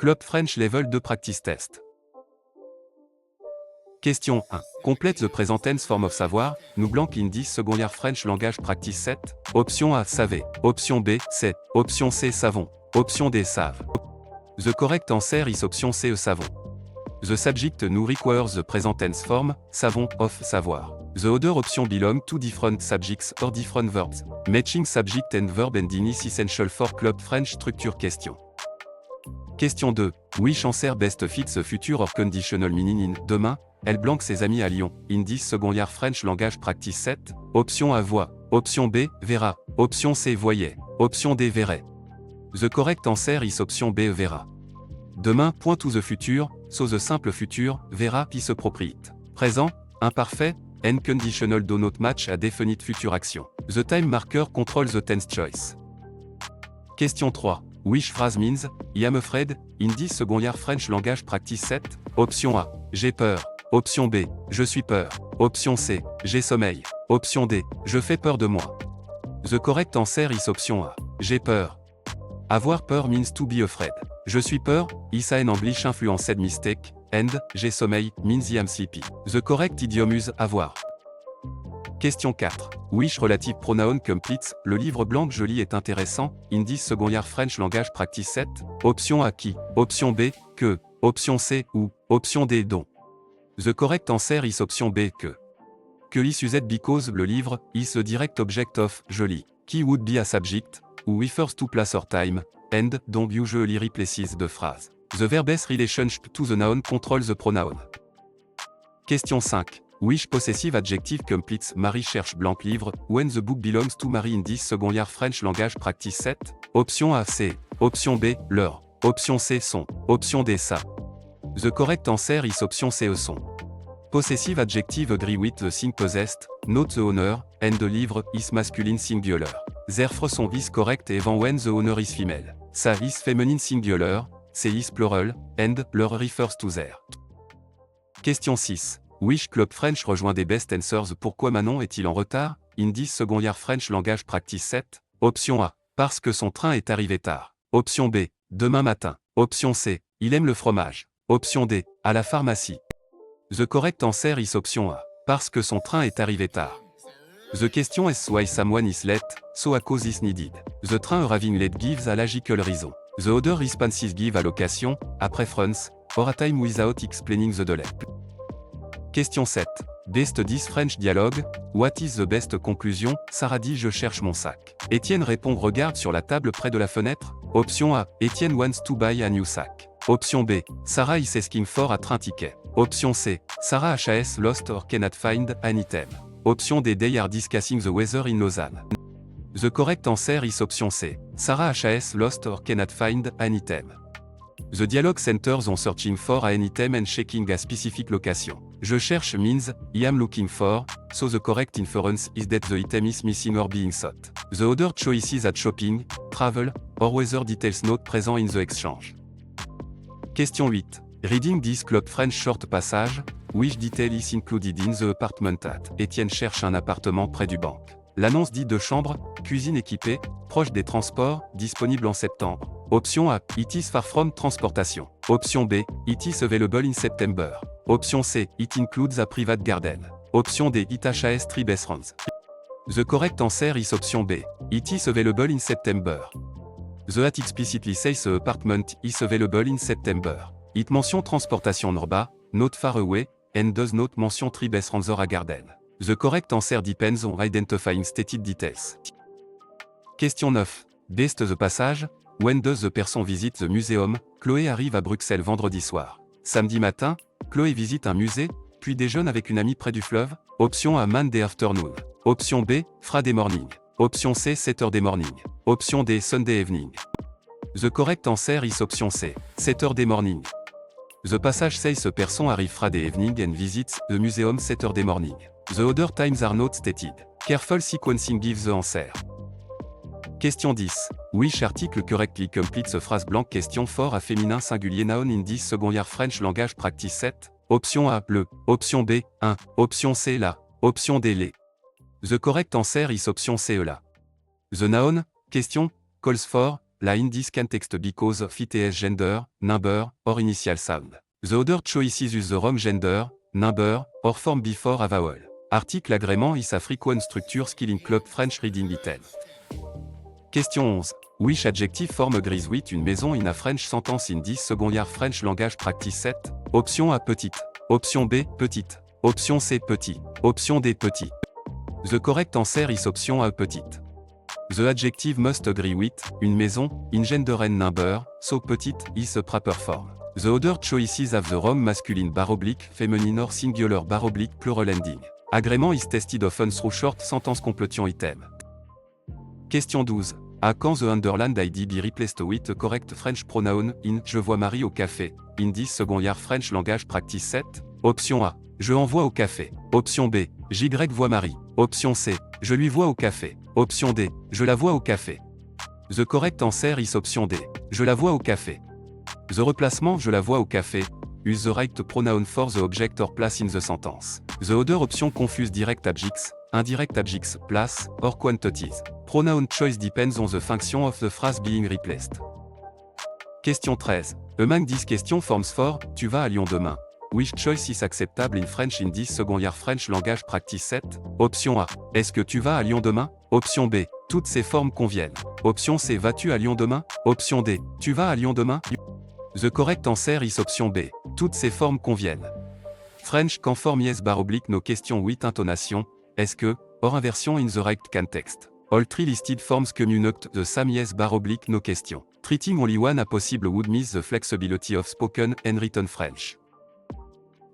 Club French Level 2 Practice Test. Question 1. Complète the present tense form of savoir, nous blanc in 10 second year French language practice 7. Option A, savez. Option B, sait. Option C, savons. Option D, savent. The correct answer is option C, savons. The subject now requires the present tense form, savons, of, savoir. The other option belong to different subjects or different verbs. Matching subject and verb ending is essential for Club French structure question. Question 2. Which answer best fits the future or conditional meaning in demain, elle blanque ses amis à Lyon, in 10 second year French language practice 7. Option A, voit. Option B, verra. Option C, voyait. Option D, verrait. The correct answer is option B, verra. Demain, point to the future, so the simple future, verra puis se propriété. Présent, imparfait, and conditional do not match a definite future action. The time marker controls the tense choice. Question 3. Which phrase means, I am afraid, in 10 second year French language practice 7. Option A, j'ai peur. Option B, je suis peur. Option C, j'ai sommeil. Option D, je fais peur de moi. The correct answer is option A, j'ai peur. Avoir peur means to be afraid. Je suis peur, is an English influenced mistake, and, j'ai sommeil, means I am sleepy. The correct idiom is avoir. Question 4. Which relative pronoun completes, le livre blanc que je lis est intéressant, in 10 second year French language practice 7. Option A, qui. Option B, que. Option C, ou. Option D, dont. The correct answer is option B, que. Que is used because le livre is a direct object of je lis. Qui would be a subject, who refers to place or time, and dont usually replaces the phrase. The verb's relationship to the noun controls the pronoun. Question 5. Which possessive adjective completes Marie cherche blanc livre, when the book belongs to Marie in 10 second year French language practice 7. Option A, c'est. Option B, leur. Option C, sont. Option D, ça. The correct answer is option C, sont. Possessive adjective agree with the thing possessed, note the owner, and the livre is masculine singular. Therefore son is correct even when the owner is female. Ça is feminine singular, c'est is plural, and leur refers to their. Question 6. Which Club French rejoint des best answers. Pourquoi Manon est-il en retard, in 10 second year French language practice 7. Option A, parce que son train est arrivé tard. Option B, demain matin. Option C, il aime le fromage. Option D, à la pharmacie. The correct answer is option A, parce que son train est arrivé tard. The question is why someone is late, so a cause is needed. The train arriving late gives a logical reason. The other responses give a location, a preference, or a time without explaining the delay. Question 7. Best 10 French dialogue. What is the best conclusion? Sarah dit je cherche mon sac. Étienne répond regarde sur la table près de la fenêtre. Option A. Étienne wants to buy a new sack. Option B. Sarah is asking for a train ticket. Option C. Sarah has lost or cannot find an item. Option D. They are discussing the weather in Lausanne. The correct answer is option C. Sarah has lost or cannot find an item. The dialogue centers on searching for an item and checking a specific location. Je cherche means, I am looking for, so the correct inference is that the item is missing or being sought. The other choices are shopping, travel, or weather details not present in the exchange. Question 8. Reading this Club French short passage, which detail is included in the apartment at. Étienne cherche un appartement près du banque. L'annonce dit 2 chambres, cuisine équipée, proche des transports, disponible en septembre. Option A, it is far from transportation. Option B, it is available in September. Option C, it includes a private garden. Option D, it has 3 bedrooms. The correct answer is option B, it is available in September. The at explicitly says the apartment is available in September. It mention transportation norba, not far away, and does not mention 3 bedrooms or a garden. The correct answer depends on identifying stated details. Question 9. Best the passage. When does the person visit the museum? Chloé arrive à Bruxelles vendredi soir. Samedi matin, Chloé visite un musée, puis déjeune avec une amie près du fleuve. Option A, Monday afternoon. Option B, Friday morning. Option C, Saturday morning. Option D, Sunday evening. The correct answer is option C, Saturday morning. The passage says a person arrive Friday evening and visits the museum Saturday morning. The other times are not stated. Careful sequencing gives the answer. Question 10. Which article correctly completes a phrase blank? Question for a féminin singulier noun in 10 second year French language practice 7. Option A, le. Option B, un. Option C, la. Option D, les. The correct answer is option C, la. The noun, question, calls for, La indice can text because of its gender, number, or initial sound. The other choices use the wrong gender, number, or form before a vowel. Article agrément is a frequent structure skill in club French reading item. Question 11. Which adjective form agrees with une maison in a French sentence in 10 second year French language practice 7? Option A petite. Option B petite. Option C petit. Option D petit. The correct answer is option A petite. The adjective must agree with une maison in gender and number, so petite is a proper form. The other choices have the wrong masculine bar oblique, feminine or singular bar oblique plural ending. Agrément is tested often through short sentence completion item. Question 12. À quand the underlined ID be replaced with a correct French pronoun in je vois Marie au café, in 10 second year French language practice 7? Option A. Je envoie au café. Option B. J voit Marie. Option C. Je lui vois au café. Option D. Je la vois au café. The correct answer is option D. Je la vois au café. The replacement je la vois au café use the right pronoun for the object or place in the sentence. The other option confuse direct objects, indirect objects, place, or quantities. Pronoun choice depends on the function of the phrase being replaced. Question 13. Among these questions forms for tu vas à Lyon demain. Which choice is acceptable in French in 10 second year French language practice 7? Option A. Est-ce que tu vas à Lyon demain? Option B. Toutes ces formes conviennent. Option C. Vas-tu à Lyon demain? Option D. Tu vas à Lyon demain? The correct answer is option B. Toutes ces formes conviennent. French can form yes bar oblique no question with intonation. Est-ce que, or inversion in the right context. All three listed forms communicate the same yes bar oblique no question. Treating only one a possible would miss the flexibility of spoken and written French.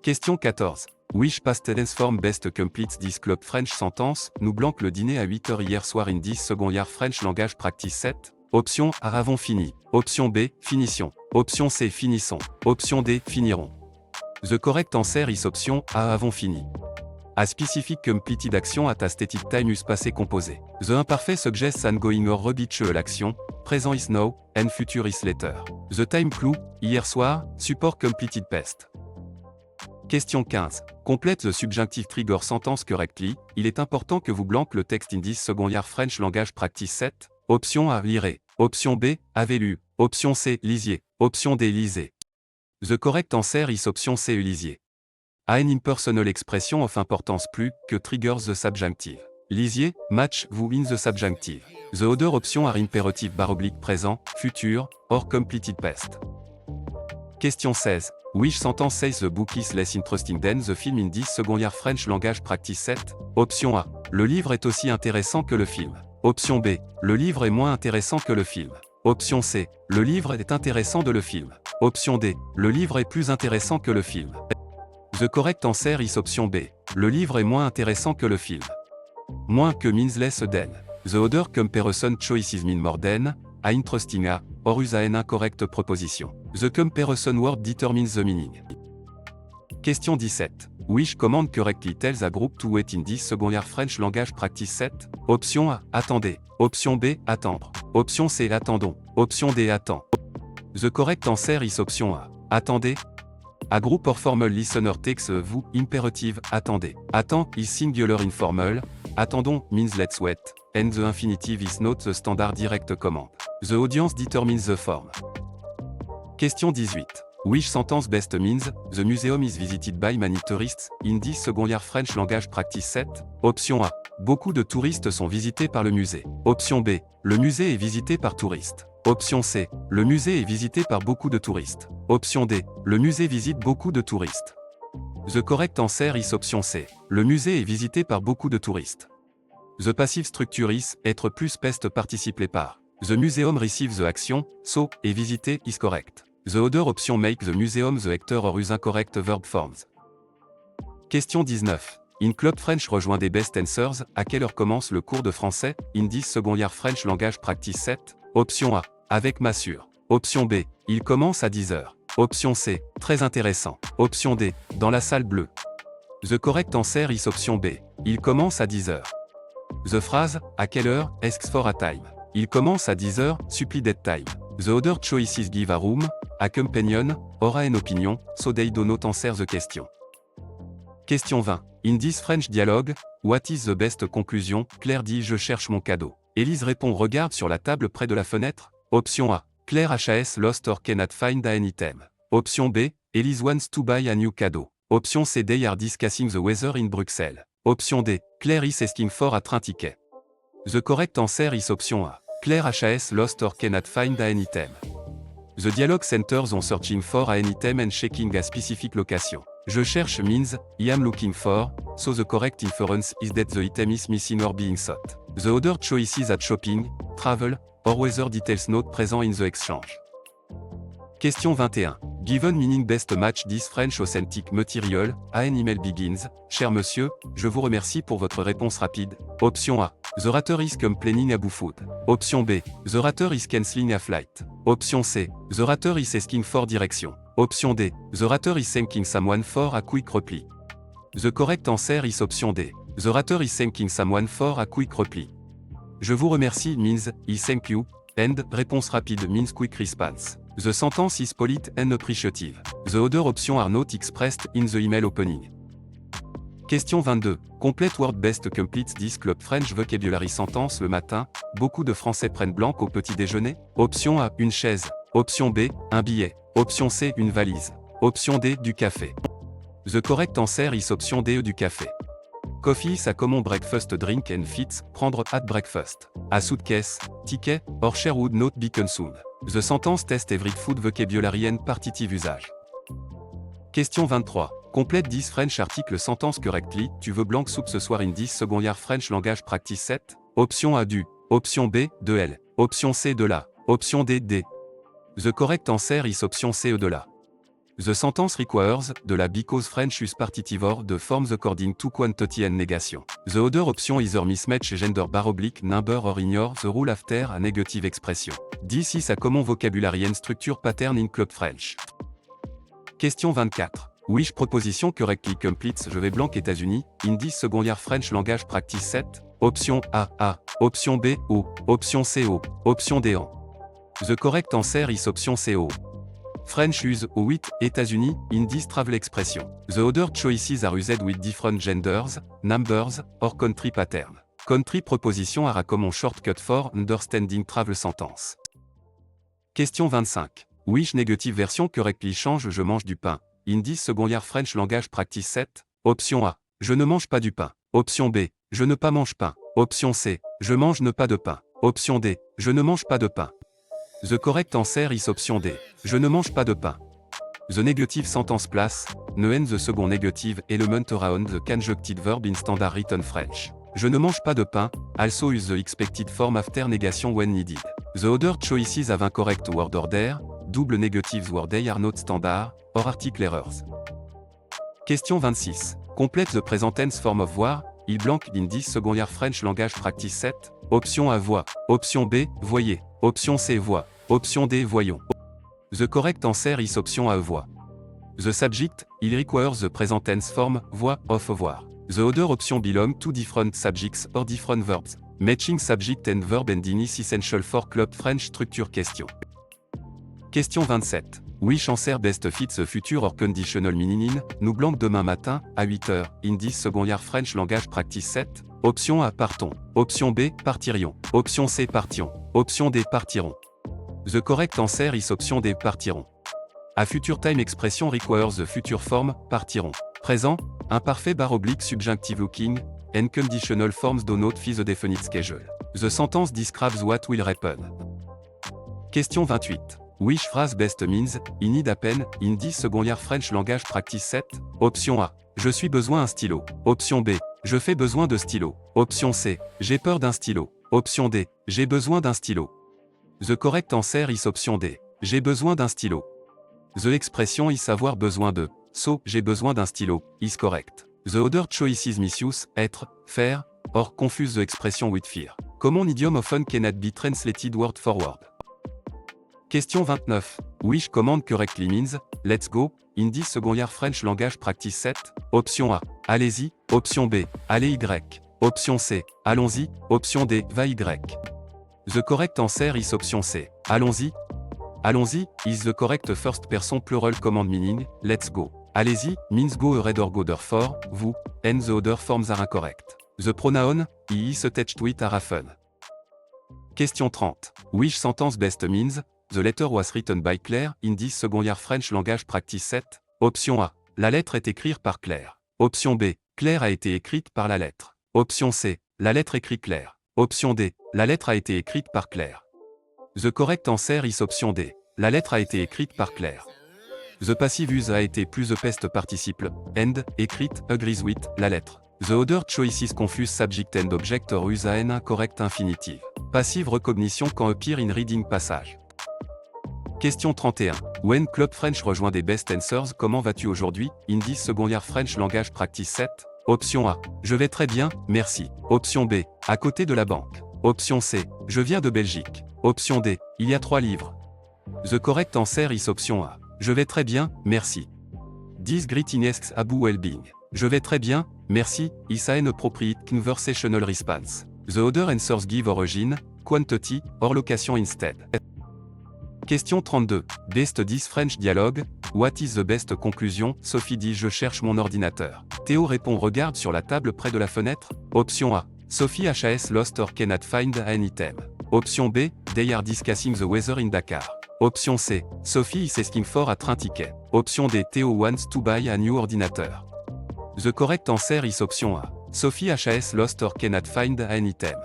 Question 14. Which past tense form best completes this club French sentence? Nous blanc le dîner à 8h hier soir in 10 second year French language practice 7? Option A. Avons fini. Option B. Finition. Option C. Finissons. Option D. Finirons. The correct answer is option A. Avons fini. A specific completed action at a stated time is passé composé. The imparfait suggests an going or habitual l'action, présent is now, and future is later. The time clue, hier soir, support completed past. Question 15. Complète the subjunctive trigger sentence correctly. Il est important que vous blanc le texte in 10 second year French language practice 7. Option A. Lirez. Option B. Avez lu. Option C. Lisiez. Option D. Lisez. The correct answer is option C. Lisiez. A an impersonal expression of importance plus que triggers the subjunctive. Lisiez, match, vous in the subjunctive. The other option are imperative bar oblique présent, futur, or completed past. Question 16. Which sentence says the book is less interesting than the film in 10 second year French language practice 7? Option A. Le livre est aussi intéressant que le film. Option B. Le livre est moins intéressant que le film. Option C. Le livre est intéressant de le film. Option D. Le livre est plus intéressant que le film. The correct answer is option B. Le livre est moins intéressant que le film. Moins que means less than. The other comparison choices mean more than, a interesting a, or use an incorrect proposition. The comparison word determines the meaning. Question 17. Which command correctly tells a group to wait in 10 second year French language practice 7? Option A. Attendez. Option B. Attendre. Option C. Attendons. Option D. Attend. The correct answer is option A. Attendez. A group or formal listener takes a vous imperative attendez. Attend is singular informal. Attendons means let's wait. And the infinitive is not the standard direct command. The audience determines the form. Question 18. Which sentence best means the museum is visited by many tourists in 10 second year French language practice 7? Option A. Beaucoup de touristes sont visités par le musée. Option B. Le musée est visité par touristes. Option C. Le musée est visité par beaucoup de touristes. Option D. Le musée visite beaucoup de touristes. The correct answer is option C. Le musée est visité par beaucoup de touristes. The passive structure is être plus past participe par. The museum receives the action, so, est visité is correct. The other option make the museum the actor or use incorrect verb forms. Question 19. In Club French rejoint des best answers. À quelle heure commence le cours de français? In 10 second year French language practice 7. Option A. Avec Massure. Option B. Il commence à 10h. Option C. Très intéressant. Option D. Dans la salle bleue. The correct answer is option B. Il commence à 10h. The phrase, à quelle heure, asks for a time. Il commence à 10h, supplie that time. The other choices give a room, a companion, or an opinion, so they do not answer the question. Question 20. In this French dialogue, what is the best conclusion? Claire dit je cherche mon cadeau. Élise répond regarde sur la table près de la fenêtre. Option A. Claire HAS lost or cannot find an item. Option B. Elise wants to buy a new cadeau. Option C. They are discussing the weather in Bruxelles. Option D. Claire is asking for a train ticket. The correct answer is option A. Claire HAS lost or cannot find an item. The dialogue centers on searching for an item and checking a specific location. Je cherche means, I am looking for, so the correct inference is that the item is missing or being sought. The other choices are shopping, travel, or weather details not present in the exchange. Question 21. Given meaning best match this French authentic material, an email begins. Cher monsieur, je vous remercie pour votre réponse rapide. Option A. The rater is complaining about food. Option B. The rater is cancelling a flight. Option C. The rater is asking for direction. Option D. The rater is thanking someone for a quick reply. The correct answer is option D. The rater is thanking someone for a quick reply. Je vous remercie means, I thank you, and, réponse rapide means quick response. The sentence is polite and appreciative. The other options are not expressed in the email opening. Question 22. Complete word best completes this club French vocabulary sentence le matin. Beaucoup de Français prennent blanc au petit déjeuner. Option A. Une chaise. Option B. Un billet. Option C. Une valise. Option D. Du café. The correct answer is option D. Du café. Coffee is a common breakfast drink and fits, prendre at breakfast. A suitcase, ticket, or share would not be consumed. The sentence test every food vocabulary and partitive usage. Question 23. Complète 10 French article sentence correctly. Tu veux blanc soupe ce soir in 10 second year French language practice 7. Option A du. Option B de L. Option C de la. Option D D. The correct answer is option C de la. The sentence requires de la because French use partitive or the forms according to quantity and negation. The other option either mismatch gender bar oblique number or ignore the rule after a negative expression. This is a common vocabulary and structure pattern in Club French. Question 24. Which proposition correctly completes Je vais blanc États-Unis, in 10 second year French language practice 7. Option A, A. Option B, O. Option C, O. Option D, en. The correct answer is option C, O. French use au 8 États-Unis in this travel expression. The other choices are used with different genders, numbers, or country pattern. Country proposition are a common shortcut for understanding travel sentence. Question 25. Which negative version correctly change Je mange du pain. In 10 second year French language practice 7. Option A. Je ne mange pas du pain. Option B. Je ne pas mange pain. Option C. Je mange ne pas de pain. Option D. Je ne mange pas de pain. The correct answer is option D. Je ne mange pas de pain. The negative sentence place, ne and the second negative element around the conjunctive verb in standard written French. Je ne mange pas de pain, also use the expected form after negation when needed. The other choices have incorrect word order, double negatives word they are not standard, or article errors. Question 26. Complete the present tense form of voir, il blank in 10 second year French language practice 7. Option A voix. Option B, voyez. Option C voix. Option D voyons. The correct answer is option A voix. The subject, il requires the present tense form, voix, of voir. The other option belong to different subjects or different verbs. Matching subject and verb ending is essential for Club French structure question. Question 27. Which answer best fits the future or conditional meaning in, nous blanc demain matin, à 8h, in 10 second year French language practice 7. Option A partons. Option B partirions. Option C partions. Option D partirons. The correct answer is option D partirons. A future time expression requires the future form, partirons. Présent, imparfait bar oblique subjunctive looking, and conditional forms do not fit the definite schedule. The sentence describes what will happen. Question 28. Which phrase best means, I need a pen, in 10 second year French language practice 7. Option A. Je suis besoin un stylo. Option B. Je fais besoin de stylo. Option C. J'ai peur d'un stylo. Option D. J'ai besoin d'un stylo. The correct answer is option D. J'ai besoin d'un stylo. The expression is avoir besoin de. So, j'ai besoin d'un stylo, is correct. The other choices misuse, être, faire, or confuse the expression with fear. Common idiom often cannot be translated word for word. Question 29. Which command correctly means, let's go, in 10 second year French language practice 7. Option A, allez-y. Option B, allez Y. Option C, allons-y. Option D, va Y. The correct answer is option C, allons-y. Allons-y, is the correct first person plural command meaning, let's go. Allez-y, means go ahead or go therefore, vous, and the other forms are incorrect. The pronoun, he is attached to it are often. Question 30. Which sentence best means, the letter was written by Claire in this second year French language practice 7? Option A. La lettre est écrite par Claire. Option B. Claire a été écrite par la lettre. Option C. La lettre écrit Claire. Option D. La lettre a été écrite par Claire. The correct answer is option D. La lettre a été écrite par Claire. The passive use a été plus the past participle, and, écrite, agrees with, la lettre. The other choices confuse subject and object or use an incorrect infinitive. Passive recognition quand appear in reading passage. Question 31. When Club French rejoint des best answers, comment vas-tu aujourd'hui, in this second year French language practice 7? Option A. Je vais très bien, merci. Option B. À côté de la banque. Option C. Je viens de Belgique. Option D. Il y a 3 livres. The correct answer is option A. Je vais très bien, merci. This greetings about well-being. Je vais très bien, merci, is an appropriate conversational response. The other answers give origin, quantity, or location instead. Question 32. Best this French dialogue. What is the best conclusion? Sophie dit je cherche mon ordinateur. Théo répond regarde sur la table près de la fenêtre. Option A. Sophie has lost or cannot find an item. Option B. They are discussing the weather in Dakar. Option C. Sophie is asking for a train ticket. Option D. Théo wants to buy a new ordinateur. The correct answer is option A. Sophie has lost or cannot find an item.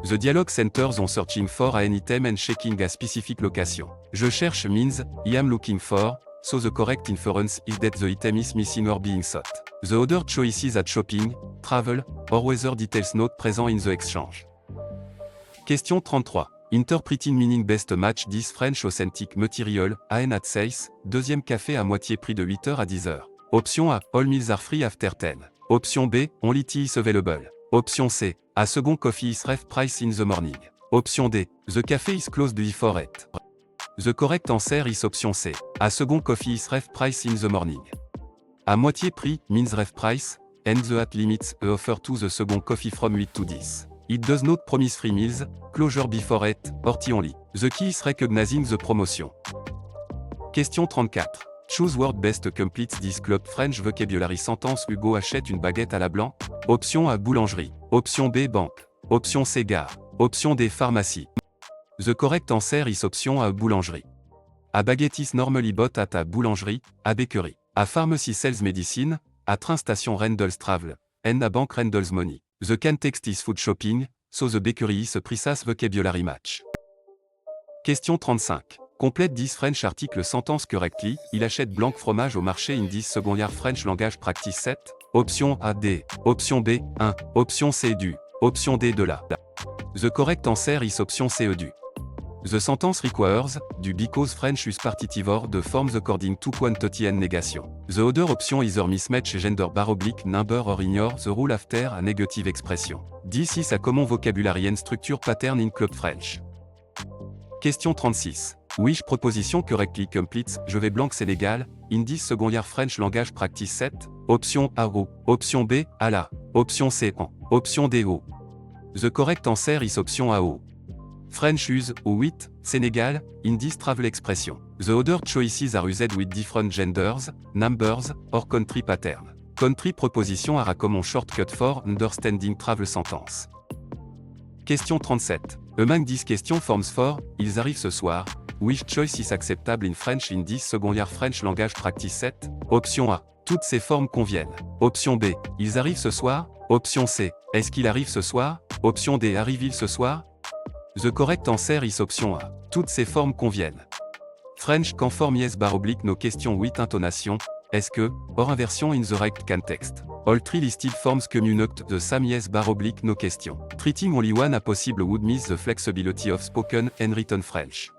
The dialogue centers on searching for an item and checking a specific location. Je cherche means, I am looking for, so the correct inference is that the item is missing or being sought. The other choices are shopping, travel, or weather details not present in the exchange. Question 33. Interpreting meaning best match this French authentic material, an at sales, deuxième café à moitié prix de 8h à 10h. Option A. All meals are free after 10. Option B. Only tea is available. Option C. A second coffee is half price in the morning. Option D. The cafe is closed before 8. The correct answer is option C. A second coffee is half price in the morning. À moitié prix means half price, and the at limits a offer to the second coffee from 8 to 10. It does not promise free meals, closure before 8, or tea only. The key is recognizing the promotion. Question 34. Choose word best completes this Club French vocabulary sentence. Hugo achète une baguette à la blanc. Option A. Boulangerie. Option B. Banque. Option C. Gare. Option D. Pharmacie. The correct answer is option A. Boulangerie. A baguette is normally bought at a boulangerie, a bakery. A pharmacy sells medicine, a train station rendles travel, and a bank rendles money. The context is food shopping, so the bakery is a precise vocabulary match. Question 35. Complète this French article sentence correctly. Il achète blanc fromage au marché in this second year French language practice 7. Option A D. Option B 1. Option C du. Option D de la. The correct answer is option C du. The sentence requires, du because French use partitive or the forms according to quantity and negation. The other option either mismatch gender bar oblique number or ignore the rule after a negative expression. This is a common vocabulary and structure pattern in Club French. Question 36. Which proposition correctly completes je vais blanc Sénégal, in this second year French language practice 7? Option A O. Option B à la. Option C en. Option D O. The correct answer is option A O. French use, ou with, Sénégal, in this travel expression. The other choices are used with different genders, numbers, or country pattern. Country proposition are a common shortcut for understanding travel sentence. Question 37. Among these question forms for, ils arrivent ce soir, which choice is acceptable in French in this second year French language practice 7? Option A. Toutes ces formes conviennent. Option B. Ils arrivent ce soir. Option C. Est-ce qu'il arrive ce soir? Option D. Arrive-il ce soir? The correct answer is option A. Toutes ces formes conviennent. French can form yes bar oblique no question with intonation. Est-ce que, or inversion in the right context. All three listed forms communicate the same yes bar oblique no question. Treating only one a possible would miss the flexibility of spoken and written French.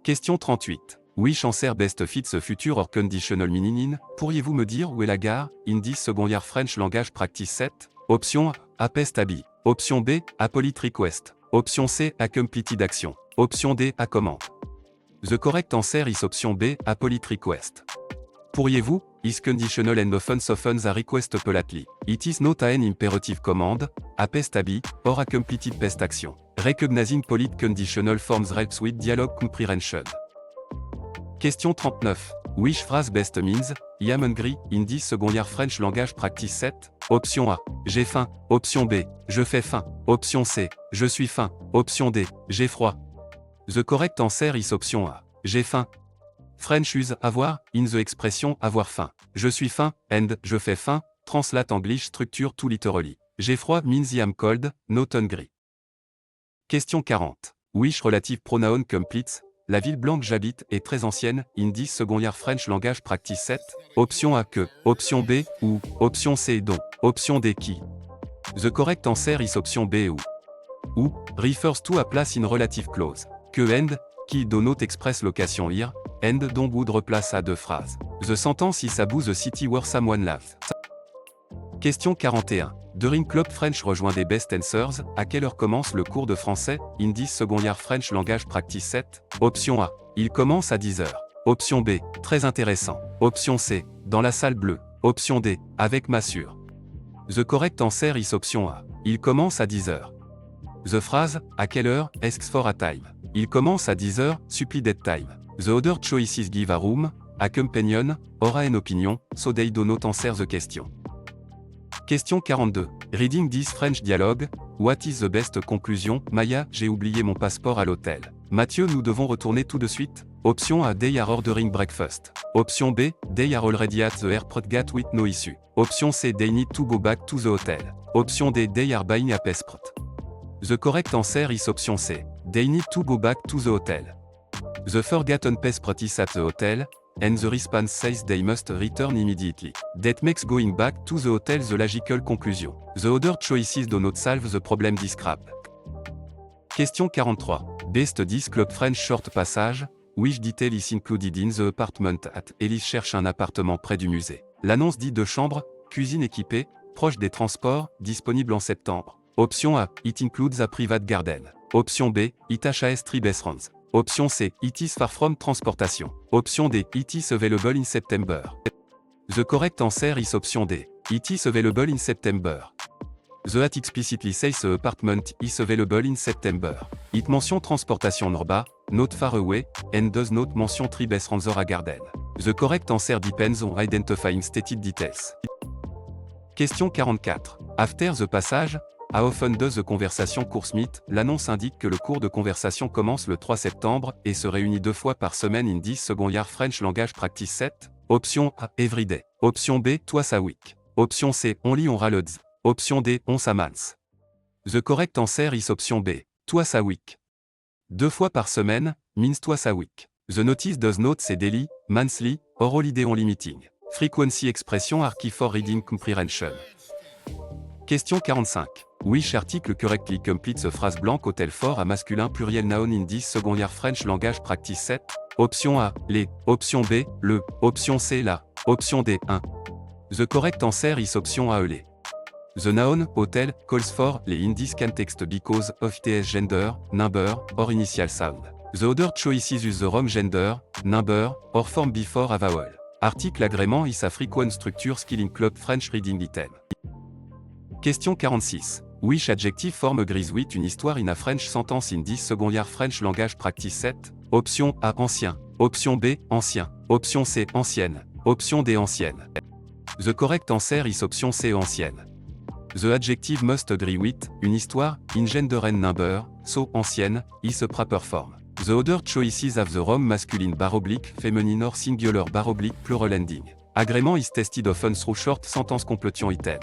Question 38. Which answer best fits the future or conditional meaning in? Pourriez-vous me dire où est la gare, in this second year French language practice 7? Option A. Pest habit. Option B. A polite request. Option C. A completed action. Option D. A commande. The correct answer is option B. A polite request. Pourriez-vous, is conditional and often softens a request politely. It is not an imperative command, a pest habit, or a completed pest action. Recognizing polite conditional forms helps with dialogue comprehension. Question 39. Which phrase best means, I am hungry, in 10 secondaire French language practice 7? Option A, j'ai faim. Option B, je fais faim. Option C, je suis faim. Option D, j'ai froid. The correct answer is option A, j'ai faim. French use avoir, in the expression avoir faim. Je suis faim, and je fais faim, translate English structure to literally. J'ai froid means I am cold, not hungry. Question 40. Which relative pronoun completes, la ville blanche j'habite est très ancienne, in 10 secondaire French language practice 7. Option A que, option B, ou, option C dont, option D qui. The correct answer is option B ou, refers to a place in relative clause. Que and, qui denote express location here, and dont would replace à deux phrases. The sentence is about the city where someone lives. Question 41. During Club French rejoint des best answers, à quelle heure commence le cours de français, in 10 secondaire French language practice 7? Option A, il commence à 10h. Option B, très intéressant. Option C, dans la salle bleue. Option D, avec Massure. The correct answer is option A, il commence à 10h. The phrase, à quelle heure, asks for a time. Il commence à 10h, supplie that time. The other choices give a room, a companion, or an opinion, so they do not answer the question. Question 42. Reading this French dialogue, what is the best conclusion? Maya, j'ai oublié mon passeport à l'hôtel. Mathieu, nous devons retourner tout de suite. Option A, they are ordering breakfast. Option B, they are already at the airport gate with no issue. Option C, they need to go back to the hotel. Option D, they are buying a passport. The correct answer is option C, they need to go back to the hotel. The forgotten passport is at the hotel, and the response says they must return immediately. That makes going back to the hotel the logical conclusion. The other choices do not solve the problem described. Question 43. Best 10 Club French short passage, which detail is included in the apartment at. Elise cherche un appartement près du musée. L'annonce dit 2 chambres, cuisine équipée, proche des transports, disponible en septembre. Option A, it includes a private garden. Option B, it has 3 bedrooms. Option C, it is far from transportation. Option D, it is available in September. The correct answer is option D, it is available in September. The at explicitly says the apartment is available in September. It mention transportation norba, not far away, and does not mention 3 bedrooms or a garden. The correct answer depends on identifying stated details. Question 44. After the passage, how often does the conversation course meet? L'annonce indique que le cours de conversation commence le 3 septembre et se réunit 2 fois par semaine in 10 secondaire French language practice 7. Option A, every day. Option B, twice a week. Option C, only on holidays. Option D, once a month. The correct answer is option B, twice a week. 2 fois par semaine, means twice a week. The notice does not say daily, monthly, or holiday only meeting. Frequency expression are key for reading comprehension. Question 45. Which article correctly completes a phrase blanche hôtel fort à masculin pluriel noun in 10 secondaire French language practice 7? Option A, les. Option B, le. Option C, la. Option D, 1. The correct answer is option A, les. The noun, hotel, calls for, les in this context because of its gender, number, or initial sound. The other choices use the wrong gender, number, or form before a vowel. Article agrément is a frequent structure skill in club French reading item. Question 46. Which adjective form agrees with une histoire in a French sentence in 10 secondaire French language practice 7? Option A, ancien. Option B, ancien. Option C, ancienne. Option D, ancienne. The correct answer is option C, ancienne. The adjective must agree with, une histoire, in gender and number, so ancienne, is a proper form. The other choices have the wrong masculine bar oblique, feminine or singular bar oblique plural ending. Agrément is tested often through short sentence completion item.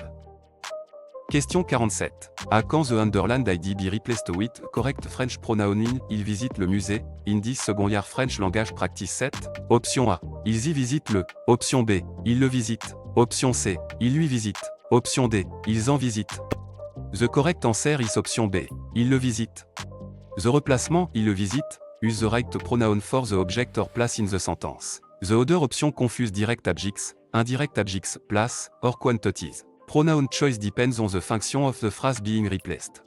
Question 47. À quand the underlined ID be replaced with correct French pronoun in, il visite le musée, in 10 secondaire French language practice 7? Option A, ils y visitent le. Option B, ils le visitent. Option C, ils lui visitent. Option D, ils en visitent. The correct answer is option B, ils le visitent. The replacement, il le visite, use the right pronoun for the object or place in the sentence. The other option confuse direct objects, indirect objects, place, or quantities. Pronoun choice depends on the function of the phrase being replaced.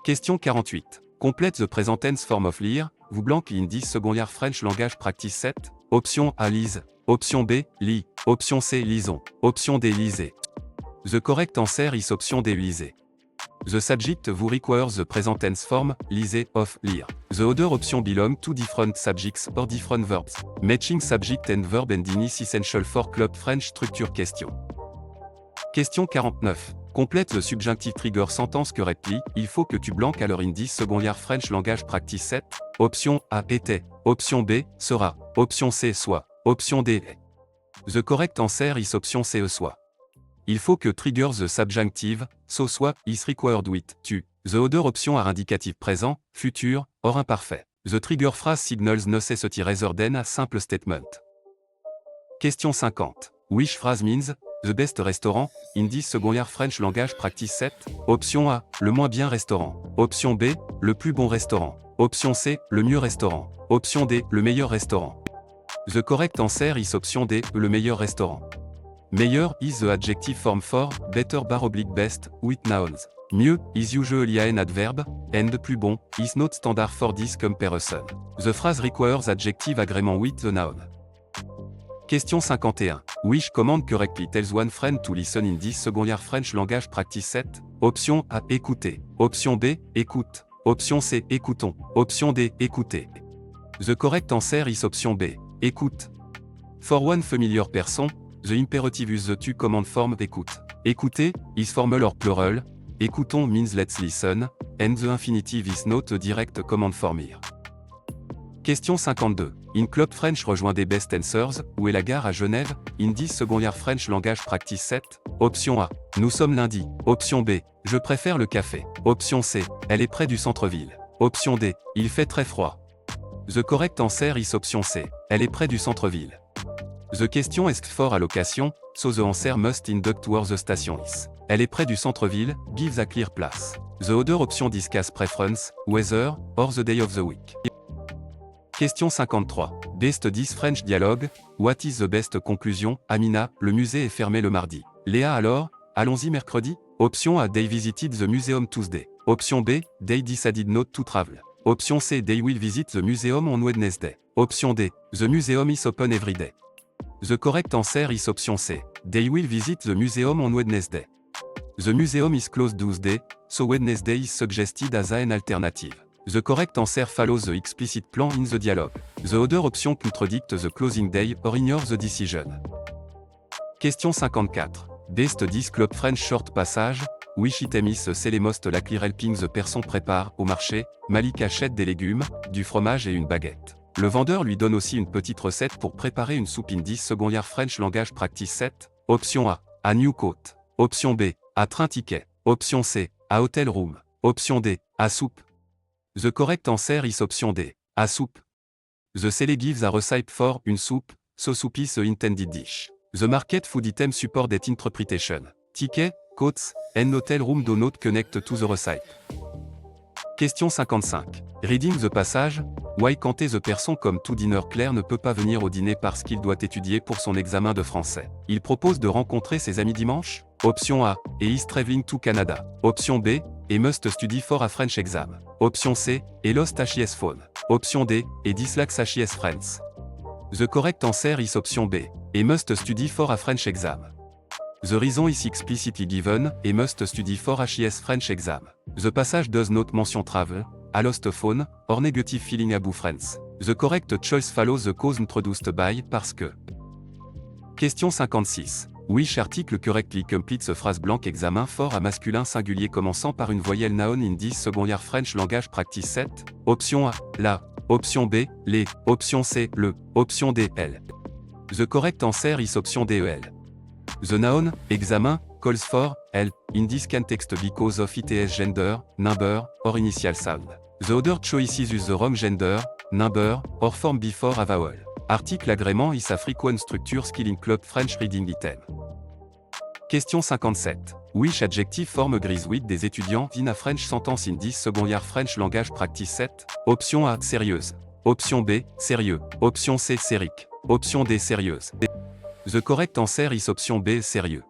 Question 48. Complete the present tense form of lire, vous blanc in 10 secondaire French language practice 7. Option A, lise. Option B, lis. Option C, lisons. Option D, lisez. The correct answer is option D, lisez. The subject who requires the present tense form, lise, of, lire. The other option belong to different subjects or different verbs. Matching subject and verb ending is essential for club French structure question. Question 49. Complète le subjunctive trigger sentence correctly. Il faut que tu blanques à leur indice secondaire French language practice 7. Option A était. Option B sera. Option C soit. Option D est. The correct answer is option C soit. Il faut que trigger the subjunctive, so soit, is required with, tu. The other option are indicatif présent, futur, or imparfait. The trigger phrase signals necessity rather than a simple statement. Question 50. Which phrase means, the best restaurant, in this secondaire French language practice 7? Option A, le moins bien restaurant. Option B, le plus bon restaurant. Option C, le mieux restaurant. Option D, le meilleur restaurant. The correct answer is option D, le meilleur restaurant. Meilleur is the adjective form for, better best, with nouns. Mieux is usually an adverb, and plus bon is not standard for this comparison. The phrase requires adjective agreement with the noun. Question 51. Which command correctly tells one friend to listen in this secondaire French language practice 7? Option A, écouter. Option B, écoute. Option C, écoutons. Option D, écouter. The correct answer is option B, écoute. For one familiar person, the imperative is the to command form écoute. Écouter is formal or plural. Écoutons means let's listen, and the infinitive is not a direct command form here. Question 52. In Club French rejoint des best answers. Où est la gare à Genève? In this secondaire French language practice 7. Option A. Nous sommes lundi. Option B. Je préfère le café. Option C. Elle est près du centre-ville. Option D. Il fait très froid. The correct answer is option C. Elle est près du centre-ville. The question asked for allocation, so the answer must induct where the station is. Elle est près du centre-ville, gives a clear place. The other option discuss preference, weather, or the day of the week. Question 53. Best 10 French dialogue. What is the best conclusion? Amina, le musée est fermé le mardi. Léa alors, allons-y mercredi? Option A, they visited the museum Tuesday. Option B, they decided not to travel. Option C, they will visit the museum on Wednesday. Option D, the museum is open every day. The correct answer is option C. They will visit the museum on Wednesday. The museum is closed Tuesday, so Wednesday is suggested as an alternative. The correct answer follows the explicit plan in the dialogue. The other option contradict the closing day or ignore the decision. Question 54. Best 10 Club French short passage. Which item is the most likely helping the person prépare au marché? Malik achète des légumes, du fromage et une baguette. Le vendeur lui donne aussi une petite recette pour préparer une soupe in 10 secondaire French language practice 7. Option A, à New Coat. Option B, à train ticket. Option C, à hotel room. Option D, à soupe. The correct answer is option D, à soupe. The sele gives a recipe for une soupe, so soup is the intended dish. The market food item support that interpretation. Ticket, coats, and hotel room do not connect to the recipe. Question 55. Reading the passage. Why can't the person come to dinner? Claire ne peut pas venir au dîner parce qu'il doit étudier pour son examen de français. Il propose de rencontrer ses amis dimanche? Option A, et is traveling to Canada. Option B, et must study for a French exam. Option C, et lost his phone. Option D, et dislikes his friends. The correct answer is option B, et must study for a French exam. The reason is explicitly given, et must study for his French exam. The passage does not mention travel, a lost phone, or negative feeling about friends. The correct choice follows the cause introduced by, parce que. Question 56. Which article correctly completes a phrase blank examen for a masculin singulier commençant par une voyelle noun in 10 secondaire French language practice 7? Option A, la. Option B, les. Option C, le. Option D, elle. The correct answer is option D, elle. The noun, examen, calls for, elle, in this context because of its gender, number, or initial sound. The other choices use the wrong gender, number, or form before a vowel. Article agrément is a frequent structure skill in Club French reading item. Question 57. Which adjective form agrees with des étudiants in a French sentence in 10 secondaire French language practice 7? Option A, sérieuse. Option B, sérieux. Option C, sérique. Option D, sérieuse. The correct answer is option B, sérieux.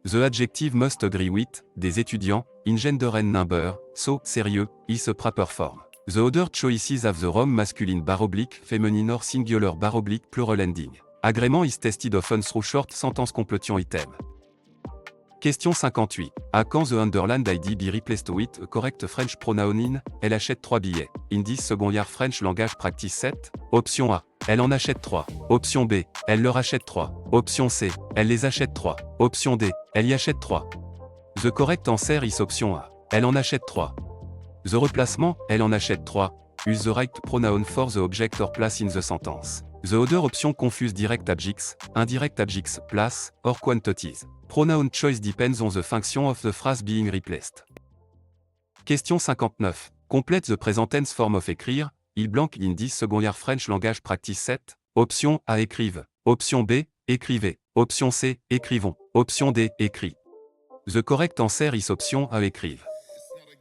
The adjective must agree with, des étudiants, in gender and number, so, sérieux, is a proper form. The other choices have the wrong masculine / feminine or singular / plural ending. Agreement is tested often through short sentence completion item. Question 58. À quand the Underland ID be replaced with a correct French pronoun in? Elle achète 3 billets. In 10 second year French language practice 7. Option A. Elle en achète 3. Option B. Elle leur achète 3. Option C. Elle les achète 3. Option D. Elle y achète 3. The correct answer is option A. Elle en achète 3. The replacement, elle en achète 3. Use the right pronoun for the object or place in the sentence. The other option confuse direct objects, indirect objects, place, or quantities. Pronoun choice depends on the function of the phrase being replaced. Question 59. Complete the present tense form of écrire, il blank in 10 second year French language practice 7. Option A écrive. Option B, écrivez. Option C, écrivons. Option D, écrit. The correct answer is option A écrive.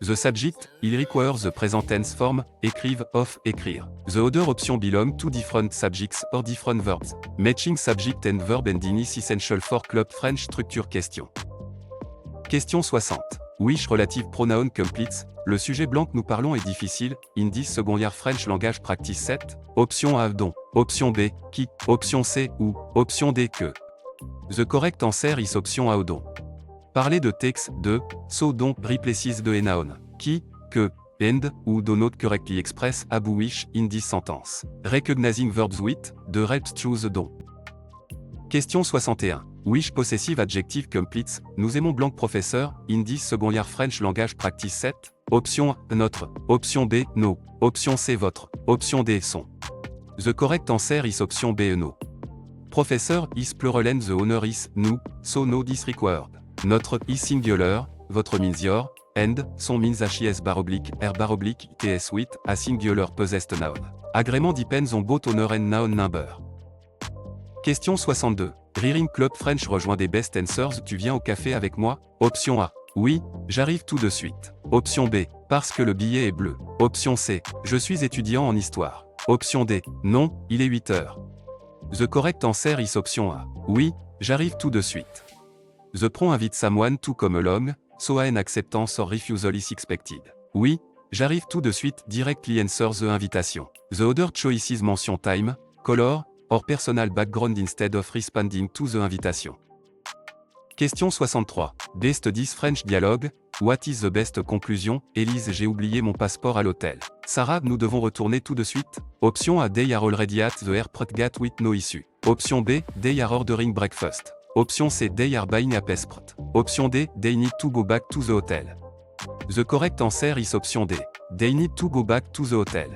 The subject, il requires the present tense form, écrive, of, écrire. The other option belong to different subjects or different verbs. Matching subject and verb and is essential for club French structure question. Question 60. Which relative pronoun completes? Le sujet blanc que nous parlons est difficile. In 10 second year French language practice 7. Option A dont. Option B, qui. Option C, ou. Option D, que. The correct answer is option A ou dont. Parler de texte, de, so dont, replaces de noun, qui, que, and, ou do not correctly express, abu wish, in this sentence. Recognizing verbs with, de helps choose dont. Question 61. Which possessive adjective completes? Nous aimons blanc professeur, in 10 second year French language practice 7. Option A, notre. Option B, no. Option C, votre. Option D, son. The correct answer is option B, no. Professeur is plural and the owner is, nous, so no is required. Notre is singular, votre means your, and, son means HIS /, R /, TS with, a singular possessed noun. Agrément depends on both owner and noun number. Question 62. Reading Club French rejoint des best answers. Tu viens au café avec moi? Option A. Oui, j'arrive tout de suite. Option B. Parce que le billet est bleu. Option C. Je suis étudiant en histoire. Option D. Non, il est 8 heures. The correct answer is option A. Oui, j'arrive tout de suite. The pron invite someone to come along, so an acceptance or refusal is expected. Oui, j'arrive tout de suite. Directly answer the invitation. The other choices mention time, color, or personal background instead of responding to the invitation. Question 63. Best 10 French dialogue. What is the best conclusion? Élise, j'ai oublié mon passeport à l'hôtel. Sarah, nous devons retourner tout de suite. Option A, they are already at the airport gate with no issue. Option B, they are ordering breakfast. Option C, they are buying a passport. Option D, they need to go back to the hotel. The correct answer is option D. They need to go back to the hotel.